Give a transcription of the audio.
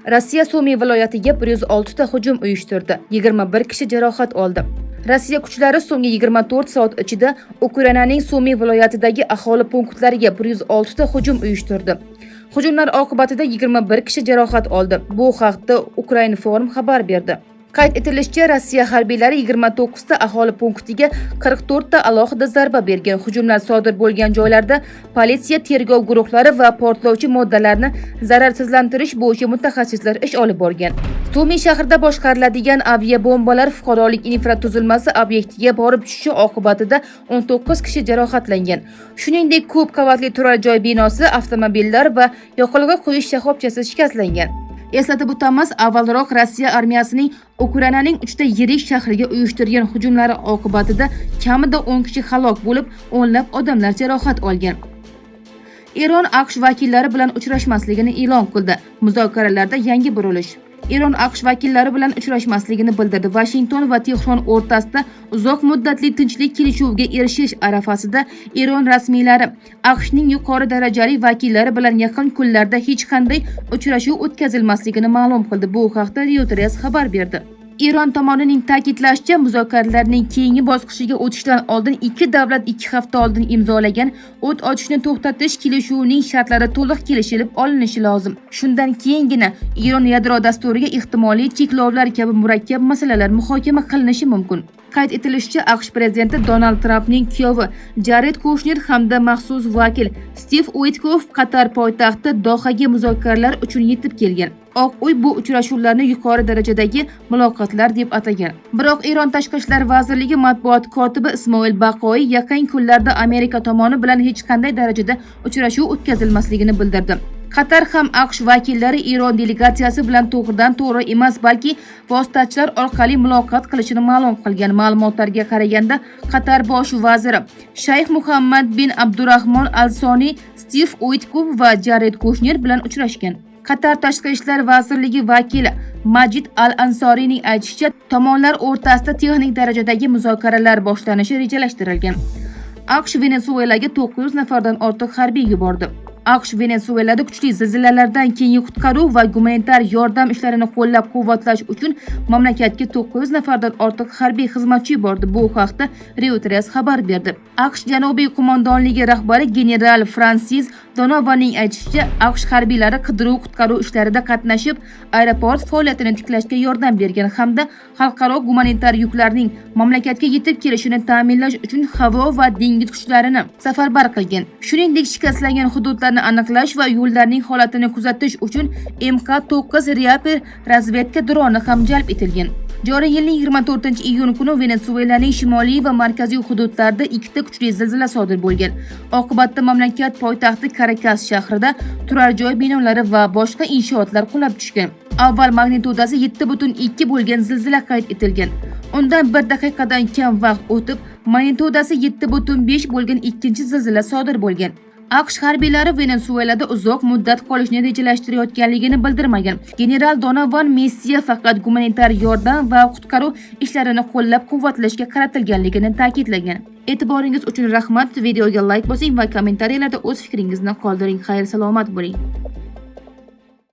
Rossiya Sumy viloyatiga 106 ta hujum uyushtirdi. 21 kishi jarohat oldi. Rossiya kuchlari so'nggi 24 soat ichida Ukrainaning Sumy viloyatidagi aholi punktlariga 106 ta hujum uyushtirdi. Hujumlar oqibatida 21 kishi jarohat oldi. Bu haqda Ukrinform xabar berdi. Qayd etilishicha, Rossiya harbiylari 29 ta aholi punktiga 44 ta alohida zarba bergan. Hujumlar sodir bo'lgan joylarda politsiya, tergov guruhlari va portlovchi moddalarni zararsizlantirish bo'yicha mutaxassislar ish olib borgan. Sumy shahrida boshqariladigan aviabombalar fuqarolik infratuzilmasi obyektiga borib tushishi oqibatida 19 kishi jarohatlangan. Shuningdek, ko'p qavatli turar joy binosi, avtomobillar va yoqilg'i quyish shoxobchasi shikastlangan. Eslatib o'tamiz, avvalroq Rossiya armiyasining Ukrainaning 3 ta yirik shahriga uyushtirgan hujumlari oqibatida kamida 10 kishi halok bo'lib, o'nlab odamlar jarohat olgan. Eron AQSh vakillari bilan uchrashmasligini e'lon qildi. Muzokaralarda yangi burilish. Eron AQSh vakillari bilan uchrashmasligini bildirdi. Washington va Tehron o'rtasida uzoq muddatli tinchlik kelishuviga erishish arafasida Eron rasmiylari AQShning yuqori darajali vakillari bilan yaqin kunlarda hech qanday uchrashuv o'tkazilmasligini ma'lum qildi. Bu haqda Reuters xabar berdi. Eron tomonining ta'kidlashicha, muzokaralarning keyingi bosqichiga o'tishdan oldin ikki davlat 2 hafta oldin imzolagan o't ochishni to'xtatish kelishuvining shartlari to'liq kelishilib olinishi lozim. Shundan keyingina Eron yadro dasturiga ehtimoliy cheklovlar kabi murakkab masalalar muhokama qilinishi mumkin. Qayd etilishicha, AQSh prezidenti Donald Trampning kuyovi Jared Kushner hamda maxsus vakil Steve Witkoff Qatar poytaxti Dohaga muzokaralar uchun yetib kelgan. Oq uy bu uchrashuvlarni yuqori darajadagi muloqotlar deb atagan. Biroq Eron Tashqi ishlar vazirligi matbuot kotibi Ismoil Baqoiy yaqin kunlarda Amerika tomoni bilan hech qanday darajada uchrashuv o'tkazilmasligini bildirdi. Qatar ham AQSh vakillari Eron delegatsiyasi bilan to'g'ridan-to'g'ri emas, balki vositachilar orqali muloqot qilishini ma'lum qilgan. Ma'lumotlarga qaraganda, Qatar bosh vaziri Shayx Muhammad bin Abdurahmon Al-Soni Steve Witkoff va Jared Kushner bilan uchrashgan. Qatar Tashqi ishlar vazirligi vakili Majid Al-Ansoriyning aytishicha, tomonlar o'rtasida texnik darajadagi muzokaralar boshlanishi rejalashtirilgan. AQSh Venesuelaga 900 nafardan ortiq harbiy yubordi. AQSh Venesuelada kuchli zilzilalardan keyin qutqaruv va gumanitar yordam ishlarini qo'llab-quvvatlash uchun mamlakatga 900 nafardan ortiq harbiy xizmatchi yubordi. Bu haqda Reuters xabar berdi. AQSh Janubiy qo'mondonligi rahbari general Francis Donovaning aytishicha, AQSh harbiylari qidiruv-qutqaruv ishlarida qatnashib, aeroport faoliyatini tiklashga yordam bergan hamda xalqaro gumanitar yuklarning mamlakatga yetib kelishini ta'minlash uchun havo va dengiz kuchlarini safarbar qilgan. Shuningdek, shikastlangan hududlarni aniqlash va yo'llarning holatini kuzatish uchun MK9 Reaper razvedka droni ham jalb etilgan. Joriy yilning 24-iyun kuni Venesuelaning shimoliy va markaziy hududlarida 2 ta kuchli zilzila sodir bo'lgan. Oqibatda mamlakat poytaxti Caracas shahrida turar joy binolari va boshqa inshootlar qulab tushgan. Avval magnitudasi 7.2 bo'lgan zilzila qayd etilgan. Undan 1 daqiqadan kam vaqt o'tib, magnitudasi 7.5 bo'lgan ikkinchi zilzila sodir bo'lgan. AQSh harbiylari Venesuelada uzoq muddat qolishni rejalashtirayotganligini bildirmagan. General Donovan missiya faqat gumanitar yordam va qutqaruv ishlarini qo'llab-quvvatlashga qaratilganligini ta'kidlagan. E'tiboringiz uchun rahmat. Videoga like bosing va kommentariyalarda o'z fikringizni qoldiring. Xayr, salomat bo'ling.